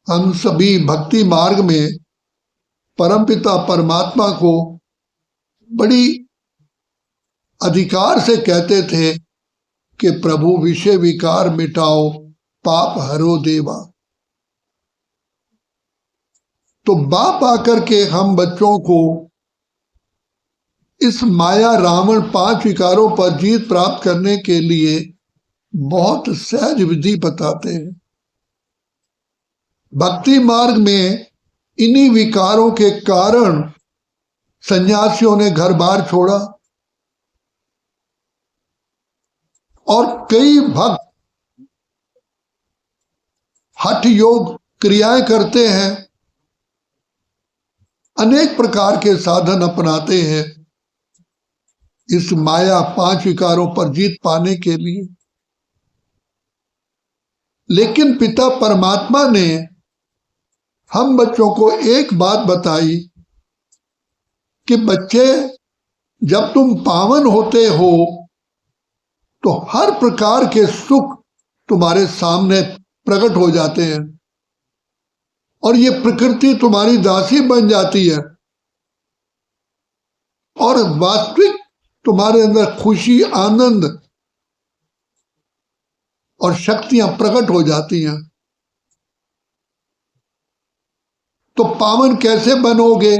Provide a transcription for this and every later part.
हम सभी भक्ति मार्ग में परमपिता परमात्मा को बड़ी अधिकार से कहते थे कि प्रभु विषय विकार मिटाओ, पाप हरो देवा। तो बाप आकर के हम बच्चों को इस माया रावण 5 विकारों पर जीत प्राप्त करने के लिए बहुत सहज विधि बताते हैं। भक्ति मार्ग में इन्हीं विकारों के कारण सन्यासियों ने घर बार छोड़ा और कई भक्त हठ योग क्रियाएं करते हैं, अनेक प्रकार के साधन अपनाते हैं इस माया 5 विकारों पर जीत पाने के लिए। लेकिन पिता परमात्मा ने हम बच्चों को एक बात बताई कि बच्चे, जब तुम पावन होते हो तो हर प्रकार के सुख तुम्हारे सामने प्रकट हो जाते हैं और ये प्रकृति तुम्हारी दासी बन जाती है और वास्तविक तुम्हारे अंदर खुशी, आनंद और शक्तियां प्रकट हो जाती हैं। तो पावन कैसे बनोगे?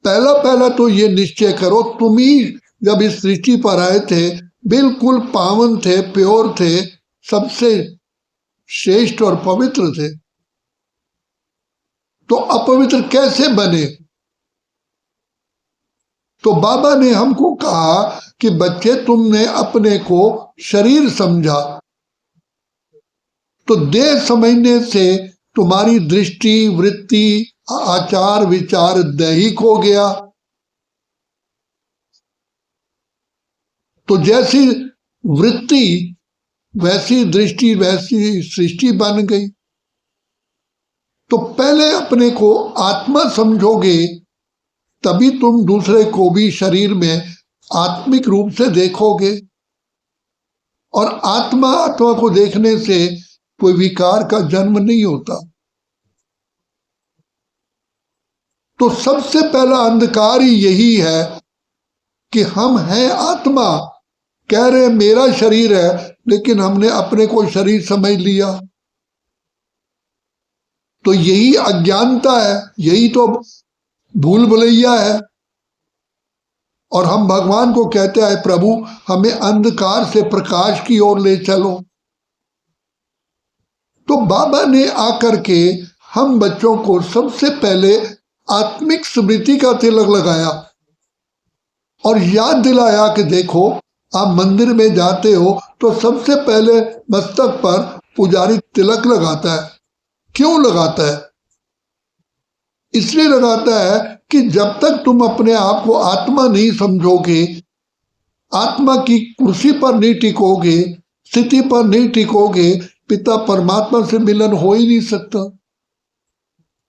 पहला तो ये निश्चय करो, तुम ही जब इस सृष्टि पर आए थे बिल्कुल पावन थे, प्योर थे, सबसे श्रेष्ठ और पवित्र थे, तो अपवित्र कैसे बने? तो बाबा ने हमको कहा कि बच्चे, तुमने अपने को शरीर समझा, तो देह समझने से तुम्हारी दृष्टि, वृत्ति, आचार विचार दैहिक हो गया। तो जैसी वृत्ति वैसी दृष्टि, वैसी सृष्टि बन गई। तो पहले अपने को आत्मा समझोगे तभी तुम दूसरे को भी शरीर में आत्मिक रूप से देखोगे और आत्मा को देखने से कोई विकार का जन्म नहीं होता। तो सबसे पहला अंधकार ही यही है कि हम हैं आत्मा, कह रहे मेरा शरीर है, लेकिन हमने अपने को शरीर समझ लिया। तो यही अज्ञानता है, यही तो भूल भुलैया है। और हम भगवान को कहते हैं, प्रभु हमें अंधकार से प्रकाश की ओर ले चलो। तो बाबा ने आकर के हम बच्चों को सबसे पहले आत्मिक स्मृति का तिलक लगाया और याद दिलाया कि देखो, आप मंदिर में जाते हो तो सबसे पहले मस्तक पर पुजारी तिलक लगाता है। क्यों लगाता है? इसलिए लगाता है कि जब तक तुम अपने आप को आत्मा नहीं समझोगे, आत्मा की कुर्सी पर नहीं टिकोगे, स्थिति पर नहीं टिकोगे, पिता परमात्मा से मिलन हो ही नहीं सकता।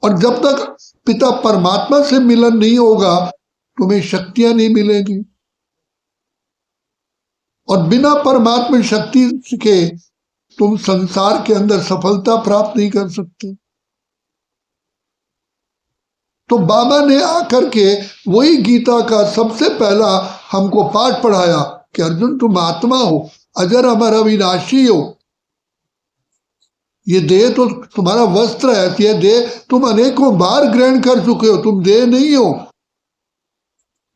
और जब तक पिता परमात्मा से मिलन नहीं होगा, तुम्हें शक्तियां नहीं मिलेगी और बिना परमात्मा शक्ति के तुम संसार के अंदर सफलता प्राप्त नहीं कर सकते। तो बाबा ने आकर के वही गीता का सबसे पहला हमको पाठ पढ़ाया कि अर्जुन, तुम आत्मा हो, अजर अमर अविनाशी हो। ये देह तो तुम्हारा वस्त्र है, ये देह तुम अनेकों बार ग्रहण कर चुके हो, तुम देह नहीं हो,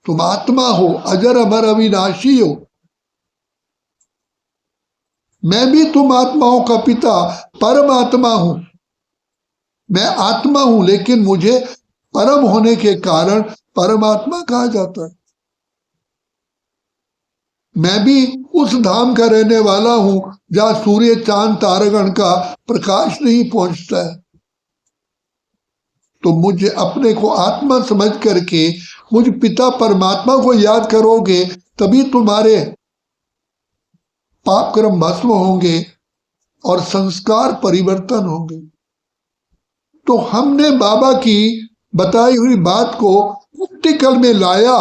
तुम आत्मा हो, अजर अमर अविनाशी हो। मैं भी तुम आत्माओं का पिता परमात्मा हूं। मैं आत्मा हूं, लेकिन मुझे परम होने के कारण परमात्मा कहा जाता है। मैं भी उस धाम का रहने वाला हूं जहां सूर्य, चांद, तारागण का प्रकाश नहीं पहुंचता है। तो मुझे अपने को आत्मा समझ करके मुझ पिता परमात्मा को याद करोगे, तभी तुम्हारे पाप कर्म भस्म होंगे और संस्कार परिवर्तन होंगे। तो हमने बाबा की बताई हुई बात को प्रैक्टिकल में लाया।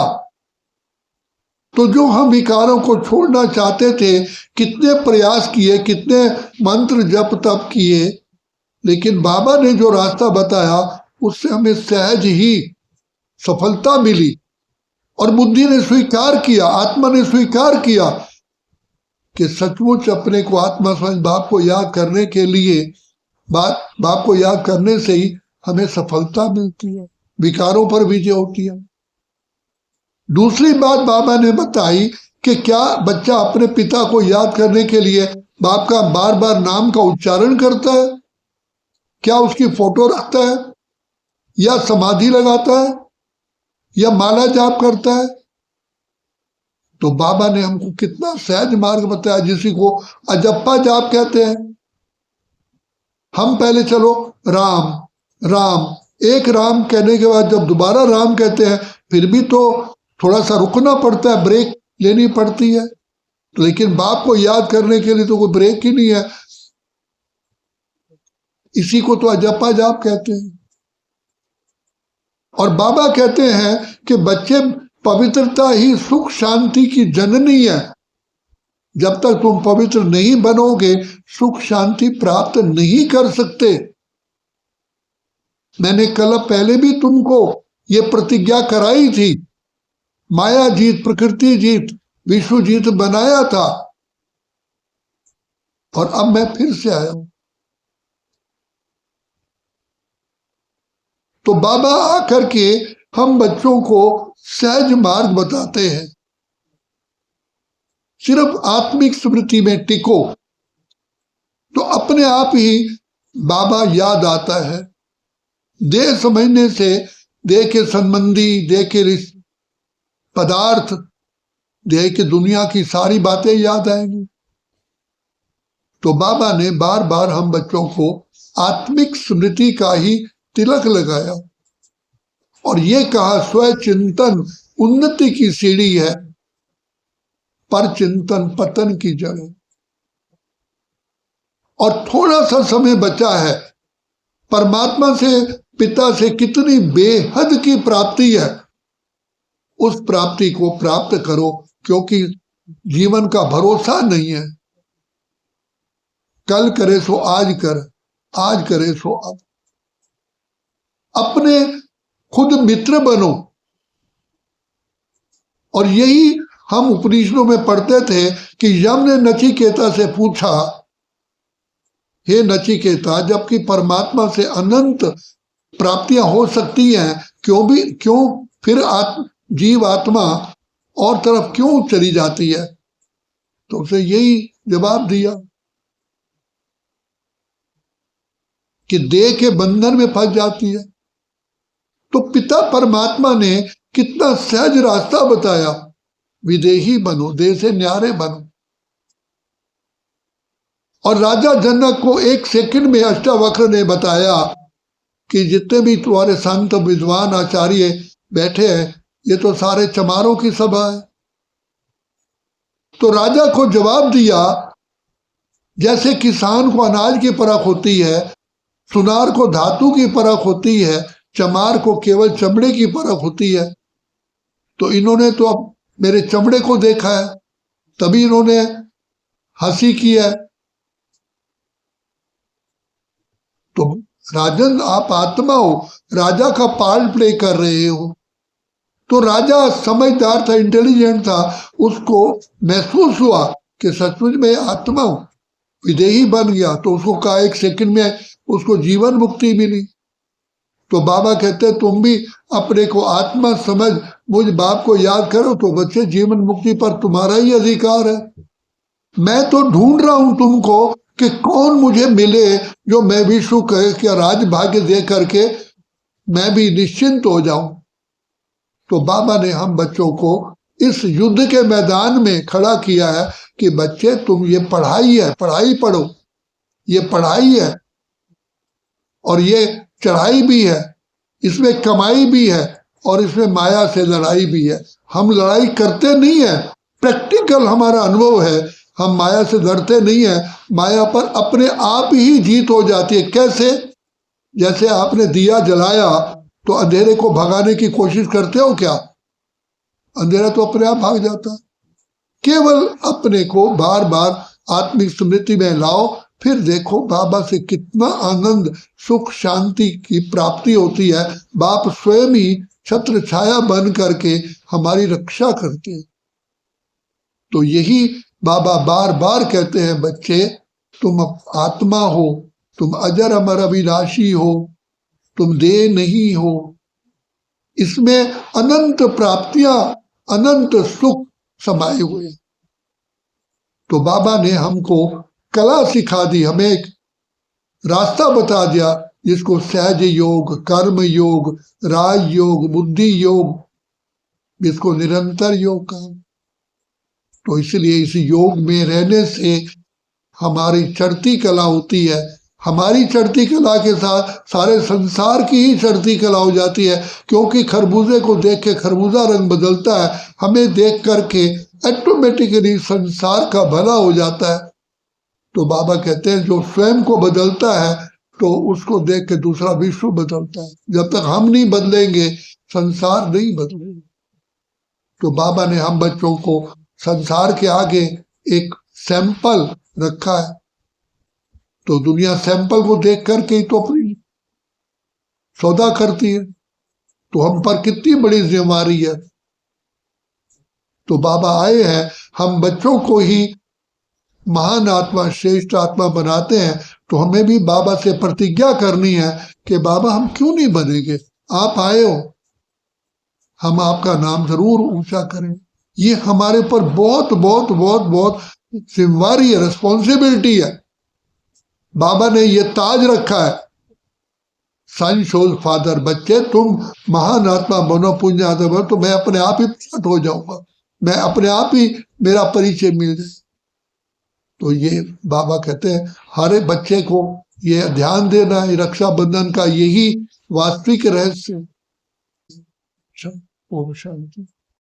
तो जो हम विकारों को छोड़ना चाहते थे, कितने प्रयास किए, कितने मंत्र जप तप किए, लेकिन बाबा ने जो रास्ता बताया उससे हमें सहज ही सफलता मिली और बुद्धि ने स्वीकार किया, आत्मा ने स्वीकार किया कि सचमुच अपने को आत्मा समझ बाप को याद करने के लिए बाप को याद करने से ही हमें सफलता मिलती है, विकारों पर विजय होती है। दूसरी बात बाबा ने बताई कि क्या बच्चा अपने पिता को याद करने के लिए बाप का बार बार नाम का उच्चारण करता है? क्या उसकी फोटो रखता है या समाधि लगाता है या माला जाप करता है? तो बाबा ने हमको कितना सहज मार्ग बताया, जिसी को अजप्पा जाप कहते हैं। हम पहले चलो राम राम, एक राम कहने के बाद जब दोबारा राम कहते हैं फिर भी तो थोड़ा सा रुकना पड़ता है, ब्रेक लेनी पड़ती है। लेकिन बाप को याद करने के लिए तो कोई ब्रेक ही नहीं है, इसी को तो अजप्पा जाप कहते हैं। और बाबा कहते हैं कि बच्चे, पवित्रता ही सुख शांति की जननी है। जब तक तुम पवित्र नहीं बनोगे सुख शांति प्राप्त नहीं कर सकते। मैंने कल पहले भी तुमको ये प्रतिज्ञा कराई थी, माया जीत, प्रकृति जीत, विश्व जीत बनाया था, और अब मैं फिर से आया हूं। तो बाबा आकर के हम बच्चों को सहज मार्ग बताते हैं, सिर्फ आत्मिक स्मृति में टिको तो अपने आप ही बाबा याद आता है। देह समझने से देह के संबंधी, देह के पदार्थ, देह की दुनिया की सारी बातें याद आएंगी। तो बाबा ने बार बार हम बच्चों को आत्मिक स्मृति का ही तिलक लगाया और ये कहा स्वचिंतन उन्नति की सीढ़ी है, पर चिंतन पतन की जड़ है। और थोड़ा सा समय बचा है, परमात्मा से, पिता से कितनी बेहद की प्राप्ति है, उस प्राप्ति को प्राप्त करो, क्योंकि जीवन का भरोसा नहीं है। कल करे सो आज कर, आज करे सो अब। अपने खुद मित्र बनो। और यही हम उपनिषदों में पढ़ते थे कि यम ने नचिकेता से पूछा, हे नचिकेता, जबकि परमात्मा से अनंत प्राप्तियां हो सकती हैं, क्यों फिर जीव आत्मा और तरफ क्यों चली जाती है? तो उसे यही जवाब दिया कि देह के बंधन में फंस जाती है। तो पिता परमात्मा ने कितना सहज रास्ता बताया, विदेही बनो, देह से न्यारे बनो। और राजा जनक को एक सेकंड में अष्टावक्र ने बताया कि जितने भी तुम्हारे संत, विद्वान, आचार्य बैठे हैं, ये तो सारे चमारों की सभा है। तो राजा को जवाब दिया, जैसे किसान को अनाज की परख होती है, सुनार को धातु की परख होती है, चमार को केवल चमड़े की परख होती है। तो इन्होंने तो अब मेरे चमड़े को देखा है, तभी इन्होंने हंसी की है। तो राजन, आप आत्मा हो, राजा का पार्ट प्ले कर रहे हो। तो राजा समझदार था, इंटेलिजेंट था, उसको महसूस हुआ कि सचमुच में आत्मा हूं, विदेही बन गया। तो उसको कहा, एक सेकंड में उसको जीवन मुक्ति मिली। तो बाबा कहते हैं, तुम भी अपने को आत्मा समझ मुझ बाप को याद करो तो बच्चे जीवन मुक्ति पर तुम्हारा ही अधिकार है। मैं तो ढूंढ रहा हूं तुमको कि कौन मुझे मिले जो मैं विश्व के राज भाग्य दे करके मैं भी निश्चिंत हो जाऊं। तो बाबा ने हम बच्चों को इस युद्ध के मैदान में खड़ा किया है कि बच्चे, तुम ये पढ़ाई है, पढ़ाई पढ़ो, ये पढ़ाई है और ये चढ़ाई भी है, इसमें कमाई भी है और इसमें माया से लड़ाई भी है। हम लड़ाई करते नहीं है, प्रैक्टिकल हमारा अनुभव है, हम माया से लड़ते नहीं है। माया पर अपने आप ही जीत हो जाती है। कैसे? जैसे आपने दिया जलाया तो अंधेरे को भगाने की कोशिश करते हो क्या? अंधेरा तो अपने आप भाग जाता है। केवल अपने को बार बार आत्मिक स्मृति में लाओ, फिर देखो बाबा से कितना आनंद सुख शांति की प्राप्ति होती है। बाप स्वयं ही छत्र छाया बन करके हमारी रक्षा करते हैं। तो यही बाबा बार बार कहते हैं, बच्चे तुम आत्मा हो, तुम अजर अमर अविनाशी हो, तुम देह नहीं हो। इसमें अनंत प्राप्तियां, अनंत सुख समाये हुए। तो बाबा ने हमको कला सिखा दी, हमें एक रास्ता बता दिया जिसको सहज योग, कर्म योग, राज योग, बुद्धि योग, जिसको निरंतर योग कहा। तो इसलिए इस योग में रहने से हमारी चढ़ती कला होती है। हमारी चढ़ती कला के साथ सारे संसार की ही चढ़ती कला हो जाती है, क्योंकि खरबूजे को देख के खरबूजा रंग बदलता है, हमें देख करके ऑटोमेटिकली संसार का भला हो जाता है। तो बाबा कहते हैं जो स्वयं को बदलता है तो उसको देख के दूसरा विश्व बदलता है। जब तक हम नहीं बदलेंगे संसार नहीं बदलेगा। तो बाबा ने हम बच्चों को संसार के आगे एक सैंपल रखा है। तो दुनिया सैंपल को देख करके ही तो अपनी सौदा करती है। तो हम पर कितनी बड़ी जिम्मेदारी है। तो बाबा आए हैं हम बच्चों को ही महान आत्मा, श्रेष्ठ आत्मा बनाते हैं। तो हमें भी बाबा से प्रतिज्ञा करनी है कि बाबा हम क्यों नहीं बनेंगे, आप आए हो, हम आपका नाम जरूर ऊंचा करें। ये हमारे पर बहुत बहुत बहुत बहुत जिम्मेवारी है, रिस्पॉन्सिबिलिटी है। बाबा ने ये ताज रखा है, सन शोज फादर, बच्चे तुम महान आत्मा बनो, पुण्य आत्मा बनो, तो मैं अपने आप ही प्रकट हो जाऊंगा, मैं अपने आप ही मेरा परिचय मिल जाए। तो ये बाबा कहते हैं हर एक बच्चे को ये ध्यान देना है, रक्षाबंधन का यही वास्तविक रहस्य। ओम शांति।